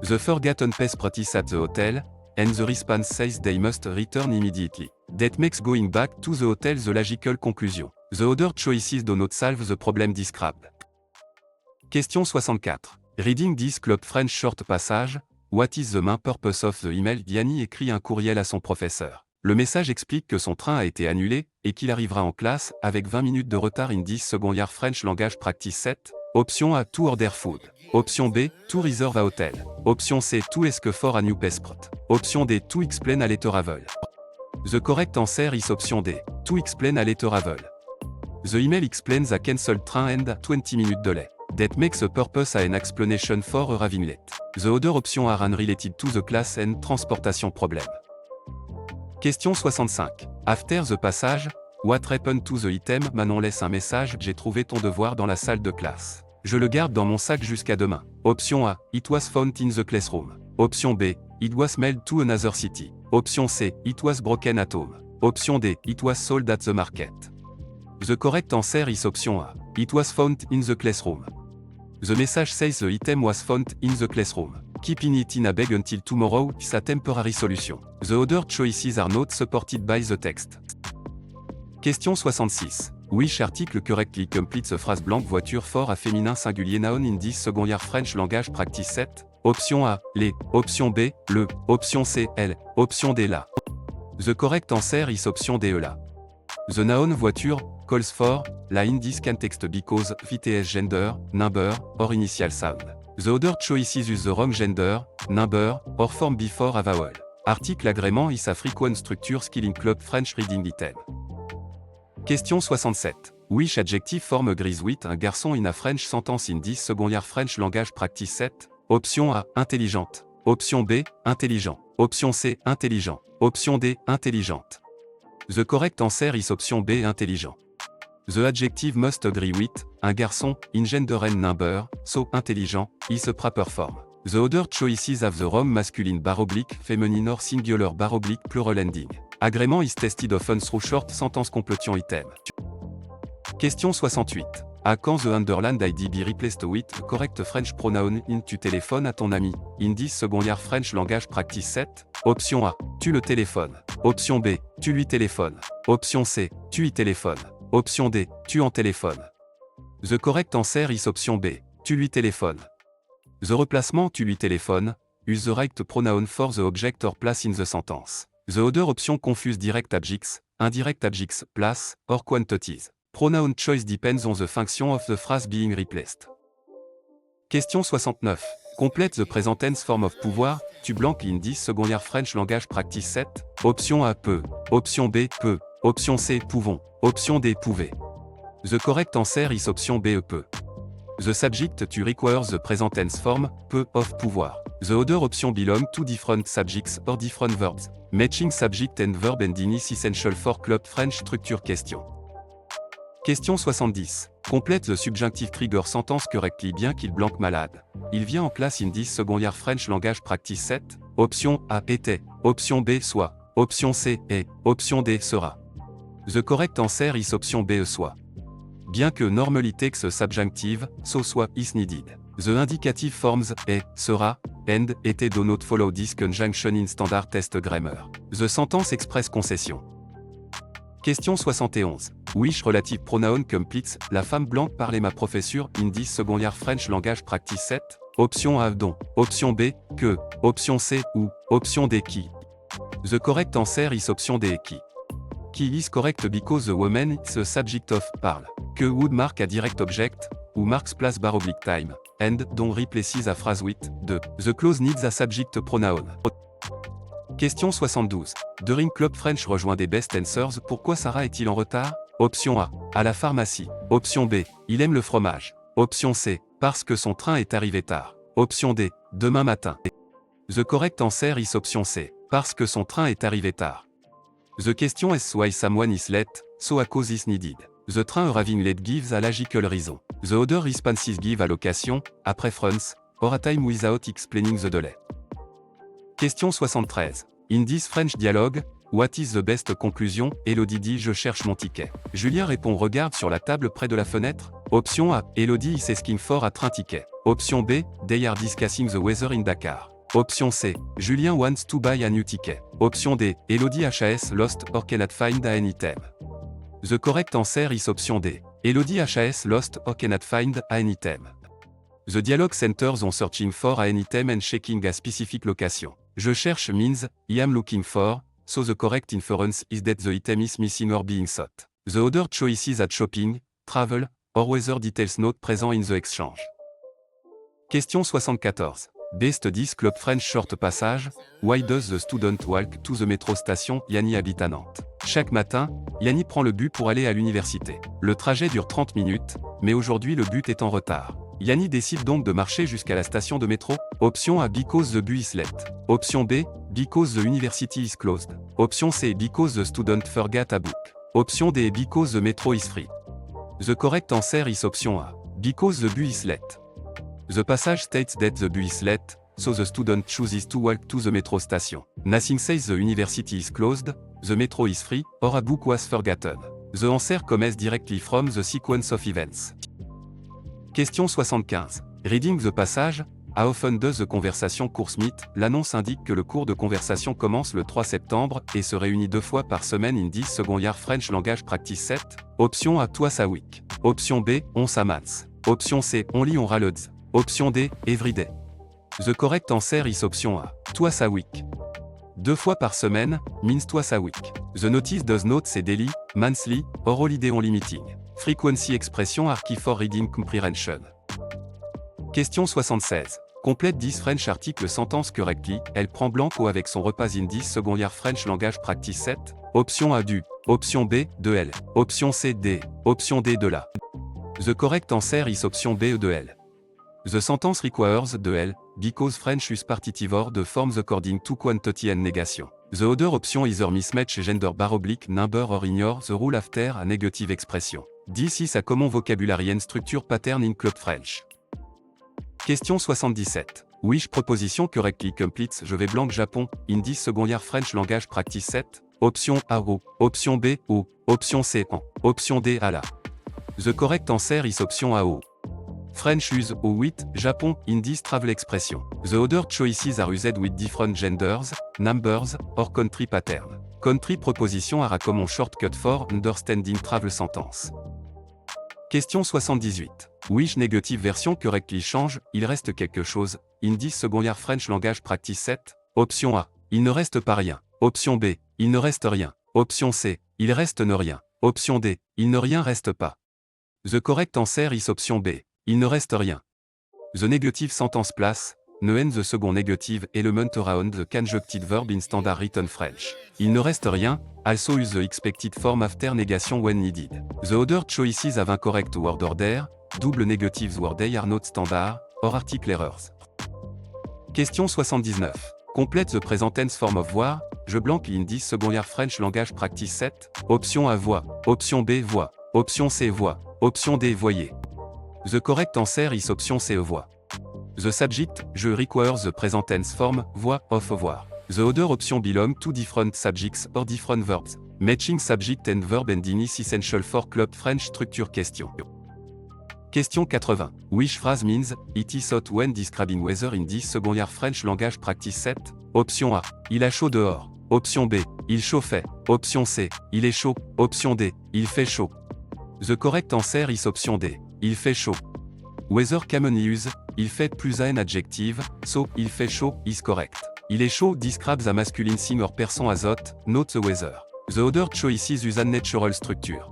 The forgotten passport is at the hotel, and the response says they must return immediately. That makes going back to the hotel the logical conclusion. The other choices do not solve the problem described. Question 64. Reading this Club French short passage. What is the main purpose of the email? Diani écrit un courriel à son professeur. Le message explique que son train a été annulé, et qu'il arrivera en classe, avec 20 minutes de retard in 10 second year French language practice 7. Option A, to order food. Option B, to reserve a hotel. Option C, to ask for a new passport. Option D, to explain a letter travel. The correct answer is option D, to explain a letter travel. The email explains a cancelled train and 20 minute delay. That makes a purpose a an explanation for a arriving late. The other options are unrelated to the class and transportation problem. Question 65. After the passage, what happened to the item? Manon laisse un message. J'ai trouvé ton devoir dans la salle de classe. Je le garde dans mon sac jusqu'à demain. Option A. It was found in the classroom. Option B. It was mailed to another city. Option C. It was broken at home. Option D. It was sold at the market. The correct answer is option A. It was found in the classroom. The message says the item was found in the classroom. Keeping it in a bag until tomorrow is a temporary solution. The other choices are not supported by the text. Question 66. Which article correctly completes a phrase blank voiture for a féminin singulier noun in 10 second year French language practice 7? Option A, les. Option B, le. Option C, elle. Option D, la. The correct answer is option D, la. The noun voiture calls for la in this context because VTS gender, number, or initial sound. The other choices use the wrong gender, number, or form before a vowel. Article agrément is a frequent structure skill in club French reading item. Question 67. Which adjective form agrees with un garçon in a French sentence in 10 second year French language practice 7? Option A, intelligente. Option B, intelligent. Option C, intelligent. Option D, intelligente. The correct answer is option B, intelligent. The adjective must agree with, un garçon, in gender and number, so, intelligent, is a proper form. The other choices have the wrong masculine feminine or singular plural ending. Agreement is tested often through short sentence completion item. Question 68. À quand the underlined ID be replaced with the correct French pronoun in tu téléphones à ton ami? Indice secondaire French langage practice 7. Option A. Tu le téléphones. Option B. Tu lui téléphones. Option C. Tu y téléphones. Option D. Tu en téléphones. The correct answer is option B. Tu lui téléphones. The replacement tu lui téléphones. Use the right pronoun for the object or place in the sentence. The other option confuse direct adjectives, indirect adjectives, place, or quantities. Pronoun choice depends on the function of the phrase being replaced. Question 69. Complète the present tense form of pouvoir, tu blanc indice secondaire French langage practice 7. Option A peut. Option B peut. Option C pouvons. Option D pouvez. The correct answer is option B peut. The subject to requires the present tense form, peut, of pouvoir. The other option belong to different subjects or different verbs. Matching subject and verb ending is essential for club French structure question. Question 70. Complète the subjunctive trigger sentence correctly bien qu'il blanc malade. Il vient en classe indice secondaire French langage practice 7. Option A était. Option B soit. Option C est. Option D sera. The correct answer is option B soit. Bien que normally takes subjunctive, so soit is needed. The indicative forms est, sera, and, était do not follow this conjunction in standard test grammar. The sentence express concession. Question 71. Which relative pronoun completes la femme blanche parlait ma professure indice secondaire French langage practice 7. Option A dont. Option B que. Option C ou. Option D qui. The correct answer is option D qui. Qui is correct because the woman is a subject of parle. Que would mark a direct object ou marks place bar oblique time and dont replaces a phrase with de. The clause needs a subject pronoun. Question 72. During Club French rejoint des best answers. Pourquoi Sarah est-il en retard? Option A. À la pharmacie. Option B. Il aime le fromage. Option C. Parce que son train est arrivé tard. Option D. Demain matin. The correct answer is option C. Parce que son train est arrivé tard. The question is why someone is late, so a cause is needed. The train arriving late gives a logical reason. The other responses give a location, a preference, or a time without explaining the delay. Question 73. In this French dialogue, what is the best conclusion? Elodie dit je cherche mon ticket. Julien répond regarde sur la table près de la fenêtre. Option A. Elodie is asking for a train ticket. Option B. They are discussing the weather in Dakar. Option C. Julien wants to buy a new ticket. Option D. Elodie has lost or cannot find a any item. The correct answer is option D. Elodie has lost or cannot find a any item. The dialogue centers on searching for a any item and checking a specific location. Je cherche means, I am looking for, so the correct inference is that the item is missing or being sought. The other choices are shopping, travel, or weather details not present in the exchange. Question 74. Best 10 Club French Short Passage. Why does the student walk to the metro station? Yanni habite à Nantes. Chaque matin, Yanni prend le bus pour aller à l'université. Le trajet dure 30 minutes, mais aujourd'hui le bus est en retard. Yanni décide donc de marcher jusqu'à la station de métro. Option A because the bus is late. Option B because the university is closed. Option C because the student forgot a book. Option D because the metro is free. The correct answer is option A. Because the bus is late. The passage states that the bus is late, so the student chooses to walk to the metro station. Nothing says the university is closed, the metro is free, or a book was forgotten. The answer comes directly from the sequence of events. Question 75. Reading the passage. How often does the conversation course meet? L'annonce indique que le cours de conversation commence le 3 septembre et se réunit 2 fois par semaine in 10 secondaire French langage practice 7. Option A twice a week. Option B once a month. Option C only on holidays. Option D, everyday. The correct answer is option A, twice a week. 2 fois par semaine, means twice a week. The notice does not say daily, monthly, or holiday only meeting. Frequency expression are key for reading comprehension. Question 76. Complète 10 French article sentence correctly. Elle prend blanco avec son repas in 10 secondaire French langage practice 7. Option A du. Option B, de elle. Option C, des. Option D, de la. The correct answer is option B, de elle. The sentence requires de elle, because French is partitive de forms according to quantity and negation. The other option either mismatch gender bar oblique number or ignore the rule after a negative expression. This is a common vocabulary and structure pattern in Club French. Question 77. Which proposition correctly completes je vais blank Japon, in this second year French language practice 7? Option A ou, option B ou, option C en, option D à la. The correct answer is option A ou. French use ou with Japon in this travel expression. The other choices are used with different genders, numbers, or country pattern. Country proposition are a common shortcut for understanding travel sentence. Question 78. Which negative version correctly change, il reste quelque chose, in this second year French language practice 7? Option A, il ne reste pas rien. Option B, il ne reste rien. Option C, il reste ne rien. Option D, il ne rien reste pas. The correct answer is option B, il ne reste rien. The negative sentence place, ne and the second negative element around the conjuncted verb in standard written French. Il ne reste rien, also use the expected form after negation when needed. The other choices have incorrect word order, double negatives word they are not standard, or article errors. Question 79. Complete the present tense form of voir, je blank in this second year French language practice 7? Option A voix, option B voix, option C voix, option D voyez. The correct answer is option C voix. The subject, je requires the present tense form, voix, of voir. The other option belong to different subjects or different verbs. Matching subject and verb ending is essential for Club French structure question. Question 80. Which phrase means, it is hot when describing weather in this second year French language practice 7? Option A, il a chaud dehors. Option B, il chauffait. Option C, il est chaud. Option D, il fait chaud. The correct answer is option D, il fait chaud. Weather commonly use, il fait plus an adjective, so, il fait chaud, is correct. Il est chaud describes a masculine thing or person as hot, note the weather. The other choices use unnatural structure.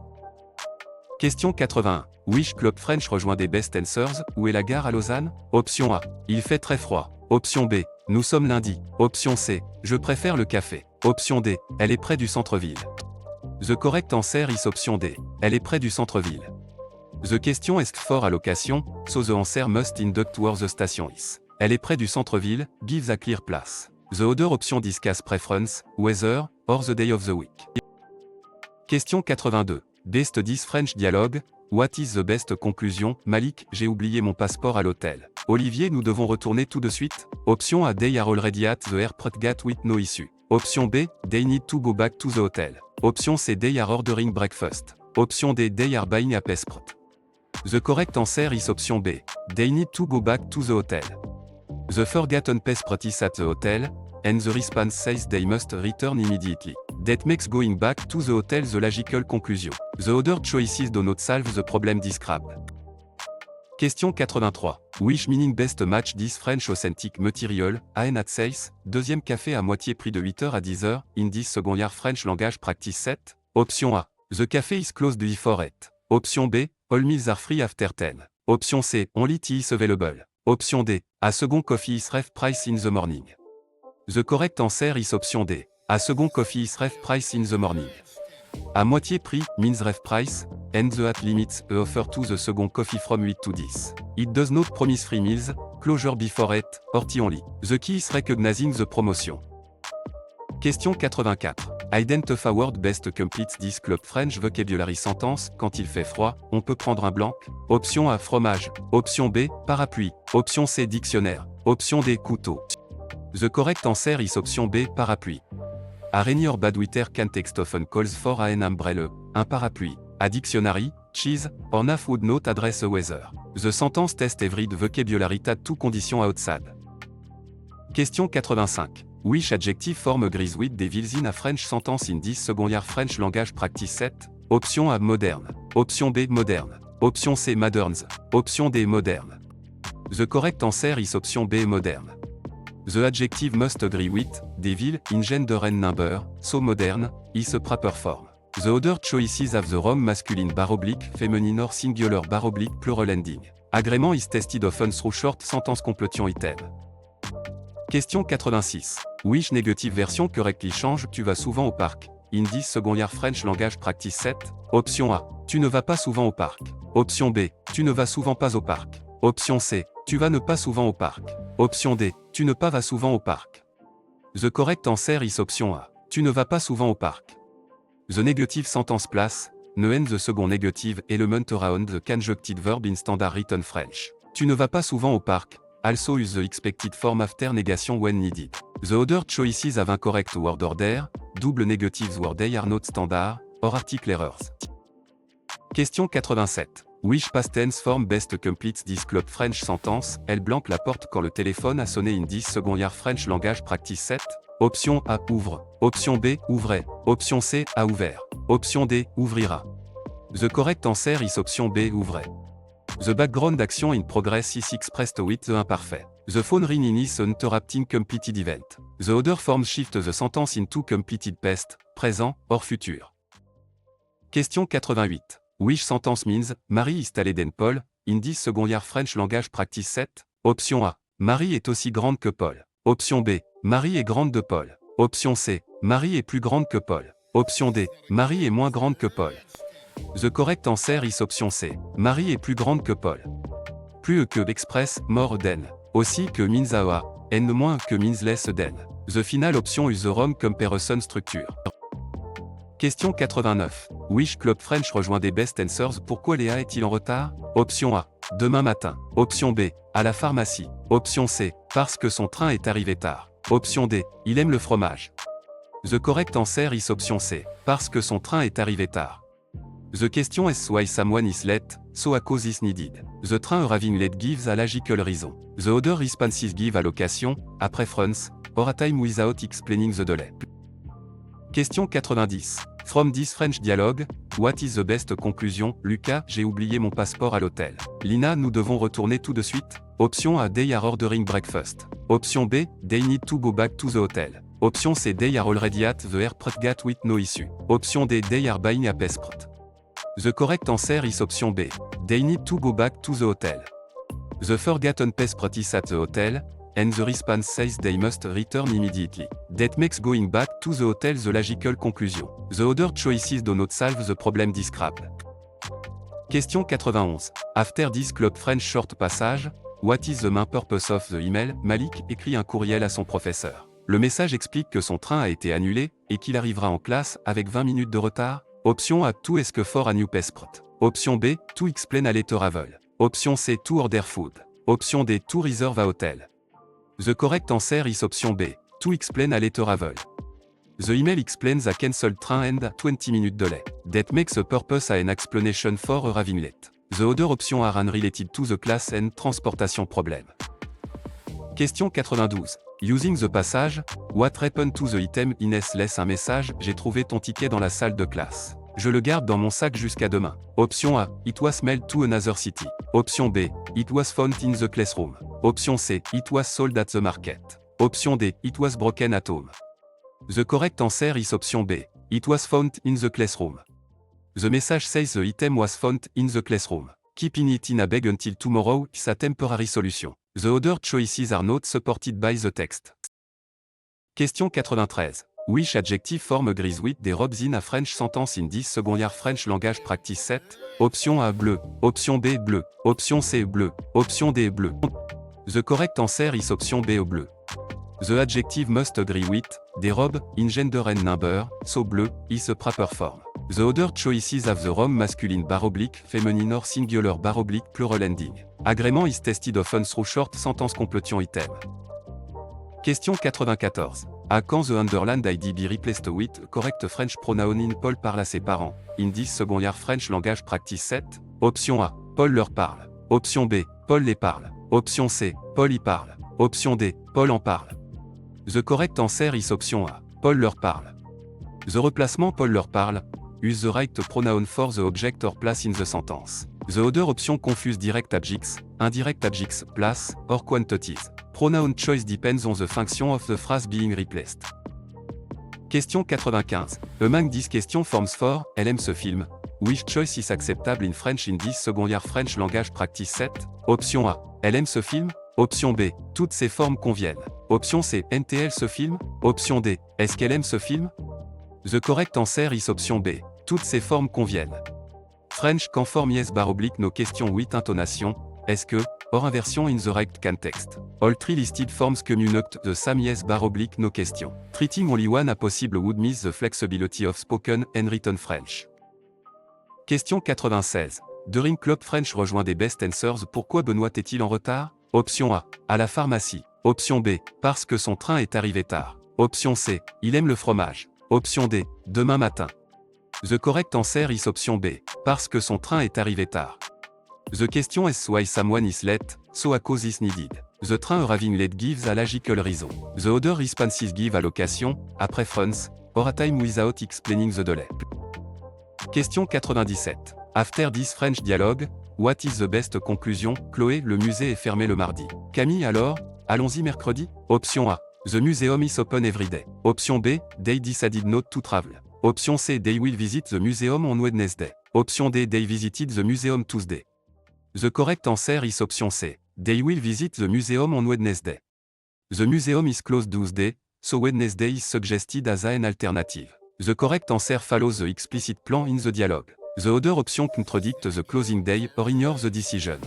Question 81. Which Club French rejoint des best answers, où est la gare à Lausanne? Option A, il fait très froid. Option B, nous sommes lundi. Option C, je préfère le café. Option D, elle est près du centre-ville. The correct answer is option D, elle est près du centre-ville. The question est for allocation, so the answer must induct where the station is. Elle est près du centre-ville, gives a clear place. The other option discuss preference, weather, or the day of the week. Question 82. Best 10 French dialogue. What is the best conclusion? Malik, j'ai oublié mon passeport à l'hôtel. Olivier, nous devons retourner tout de suite. Option A, they are already at the airport gate with no issue. Option B, they need to go back to the hotel. Option C, they are ordering breakfast. Option D, they are buying a passport. The correct answer is option B, they need to go back to the hotel. The forgotten passport is at the hotel, and the response says they must return immediately. That makes going back to the hotel the logical conclusion. The other choices do not solve the problem described. Question 83. Which meaning best match this French authentic material, AN at sales, deuxième café à moitié prix de 8h à 10h, in this second year French language practice 7? Option A. The cafe is closed before 8. Option B. All meals are free after 10. Option C. Only tea is available. Option D. A second coffee is half price in the morning. The correct answer is option D. A second coffee is half price in the morning. À moitié prix means half price, and the at limits a offer to the second coffee from 8 to 10. It does not promise free meals, closure before 8, or tea only. The key is recognizing the promotion. Question 84. Identify word best completes this Club French vocabulary sentence. Quand il fait froid, on peut prendre un blanc. Option A, fromage. Option B, parapluie. Option C, dictionnaire. Option D, couteau. The correct answer is option B, parapluie. A rainy or bad weather can text often calls for an umbrella, un parapluie. A dictionary, cheese, or naf would not address a weather. The sentence test every vocabulary at two conditions outside. Question 85. Which adjective form agrees with devils in a French sentence in this second year French language practice 7? Option A, moderne. Option B, moderne. Option C, moderns. Option D, moderne. The correct answer is option B, moderne. The adjective must agree with devil in gender and number, so modern, is a proper form. The other choices have the wrong masculine bar oblique, feminine or singular bar oblique plural ending. Agreement is tested often through short sentence completion item. Question 86. Which negative version correctly change tu vas souvent au parc? In this second year French language practice 7? Option A. Tu ne vas pas souvent au parc. Option B. Tu ne vas souvent pas au parc. Option C. Tu vas ne pas souvent au parc. Option D. Tu ne pas vas souvent au parc. The correct answer is option A. Tu ne vas pas souvent au parc. The negative sentence place, ne end the second negative element around the conjuncted verb in standard written French. Tu ne vas pas souvent au parc. Also use the expected form after negation when needed. The other choices have incorrect word order, double negatives word they are not standard, or article errors. Question 87. Which past tense form best completes this club French sentence? Elle blanque la porte quand le téléphone a sonné in 10 secondaire French language practice 7. Option A, ouvre. Option B, ouvrait. Option C, a ouvert. Option D, ouvrira. The correct answer is option B, ouvrait. The background action in progress is expressed with the imperfect. The phone ringing is an interrupting completed event. The other forms shift the sentence into completed past, présent, or futur. Question 88. Which sentence means, Marie is taller than Paul, in 10 secondaire French language practice 7? Option A. Marie est aussi grande que Paul. Option B. Marie est grande de Paul. Option C. Marie est plus grande que Paul. Option D. Marie est moins grande que Paul. The correct answer is option C. Marie est plus grande que Paul. Plus que express, more than. Aussi que means a, and moins que means less than. The final option is the wrong comparison structure. Question 89. Which club French rejoint des best answers? Pourquoi Léa est-il en retard? Option A. Demain matin. Option B. À la pharmacie. Option C. Parce que son train est arrivé tard. Option D. Il aime le fromage. The correct answer is option C. Parce que son train est arrivé tard. The question is why someone is late, so a cause is needed. The train arriving late gives a logical reason. The other responses give a location, a preference, or a time without explaining the delay. Question 90. From this French dialogue, what is the best conclusion? Lucas, j'ai oublié mon passeport à l'hôtel. Lina, nous devons retourner tout de suite. Option A, they are ordering breakfast. Option B, they need to go back to the hotel. Option C, they are already at the airport gate with no issue. Option D, they are buying a passport. The correct answer is option B. They need to go back to the hotel. The forgotten passport is at the hotel, and the response says they must return immediately. That makes going back to the hotel the logical conclusion. The other choices do not solve the problem described. Question 91. After this club French short passage, what is the main purpose of the email? Malik écrit un courriel à son professeur. Le message explique que son train a été annulé et qu'il arrivera en classe avec 20 minutes de retard. Option A, to ask for a new passport. Option B, to explain a letter travel. Option C, to order food. Option D, to reserve a hotel. The correct answer is option B, to explain a letter travel. The email explains a cancelled train and 20 minutes delay. That makes a purpose an explanation for arriving late. The other options are unrelated to the class and transportation problem. Question 92. Using the passage, what happened to the item? Inès laisse un message, j'ai trouvé ton ticket dans la salle de classe. Je le garde dans mon sac jusqu'à demain. Option A, it was mailed to another city. Option B, it was found in the classroom. Option C, it was sold at the market. Option D, it was broken at home. The correct answer is option B, it was found in the classroom. The message says the item was found in the classroom. Keeping it in a bag until tomorrow is a temporary solution. The other choices are not supported by the text. Question 93. Which adjective form agrees with des robes in a French sentence in 10 secondaire French language practice 7? Option A, bleu. Option B, bleu. Option C, bleu. Option D, bleu. The correct answer is option B, bleu. The adjective must agree with des robes in gender and number, so bleu is a proper form. The other choices have the wrong masculine bar oblique, feminine or singular bar oblique plural ending. Agrément is tested often through short sentence completion item. Question 94. À quand the underlined ID be replaced with correct French pronoun in Paul parle à ses parents? In 10 secondaire French langage practice 7. Option A. Paul leur parle. Option B. Paul les parle. Option C. Paul y parle. Option D. Paul en parle. The correct answer is option A. Paul leur parle. The replacement Paul leur parle. Use the right pronoun for the object or place in the sentence. The other option confuse direct adjectives, indirect adjectives, place, or quantities. Pronoun choice depends on the function of the phrase being replaced. Question 95. Among these question forms for, elle aime ce film. Which choice is acceptable in French in 10 secondaire French language practice 7? Option A. Elle aime ce film. Option B. Toutes ces formes conviennent. Option C. Aime-t-elle ce film? Option D. Est-ce qu'elle aime ce film? The correct answer is option B. Toutes ces formes conviennent. French can form yes bar oblique no question with intonation. Est-ce que, or inversion in the right context. All three listed forms communicate the same yes bar oblique no question. Treating only one a possible would miss the flexibility of spoken and written French. Question 96. During Club French rejoint des best answers. Pourquoi Benoît est-il en retard? Option A. À la pharmacie. Option B. Parce que son train est arrivé tard. Option C. Il aime le fromage. Option D. Demain matin. The correct answer is option B. Parce que son train est arrivé tard. The question is why someone is late, so a cause is needed. The train arriving late gives a logical reason. The other responses give a location, a preference, or a time without explaining the delay. Question 97. After this French dialogue, what is the best conclusion? Chloé, le musée est fermé le mardi. Camille, alors, allons-y mercredi? Option A. The museum is open every day. Option B. They decided not to travel. Option C. They will visit the museum on Wednesday. Option D. They visited the museum Tuesday. The correct answer is option C. They will visit the museum on Wednesday. The museum is closed Tuesday, so Wednesday is suggested as an alternative. The correct answer follows the explicit plan in the dialogue. The other option contradict the closing day or ignore the decision.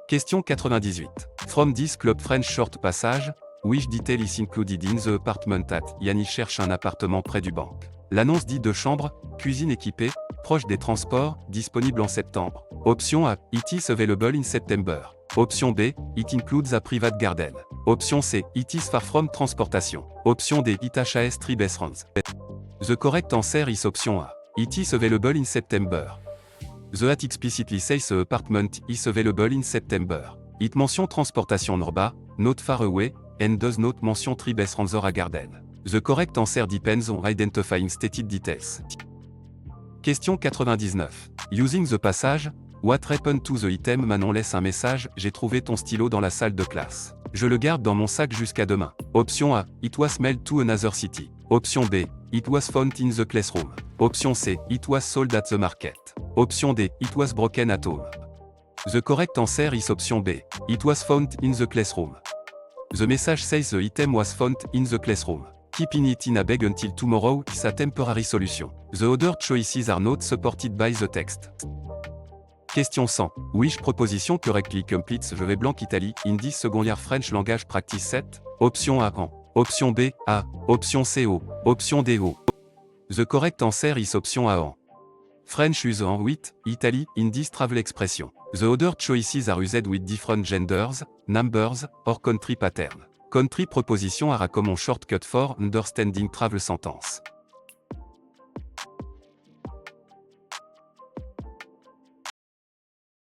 Question 98. From this Club French short passage, which detail is included in the apartment at? Yannis cherche un appartement près du banc. L'annonce dit 2 chambres, cuisine équipée, proche des transports, disponible en septembre. Option A. It is available in September. Option B. It includes a private garden. Option C. It is far from transportation. Option D. It has 3 bedrooms. The correct answer is option A. It is available in September. The at explicitly says the apartment is available in September. It mention transportation norba, not far away, and does not mention 3 bedrooms or a garden. The correct answer depends on identifying stated details. Question 99. Using the passage, what happened to the item? Manon laisse un message, j'ai trouvé ton stylo dans la salle de classe. Je le garde dans mon sac jusqu'à demain. Option A. It was mailed to another city. Option B. It was found in the classroom. Option C. It was sold at the market. Option D. It was broken at home. The correct answer is option B. It was found in the classroom. The message says the item was found in the classroom. Keeping it in a bag until tomorrow is a temporary solution. The other choices are not supported by the text. Question 100. Which proposition correctly completes Je vais blanc Italie, in 10 secondaire French language practice 7? Option A en. Option B, A. Option C, O. Option D, O. The correct answer is option A en. French use en 8, Italy, in 10 travel expression. The other choices are used with different genders, numbers, or country pattern. Country proposition are a common shortcut for understanding travel sentence.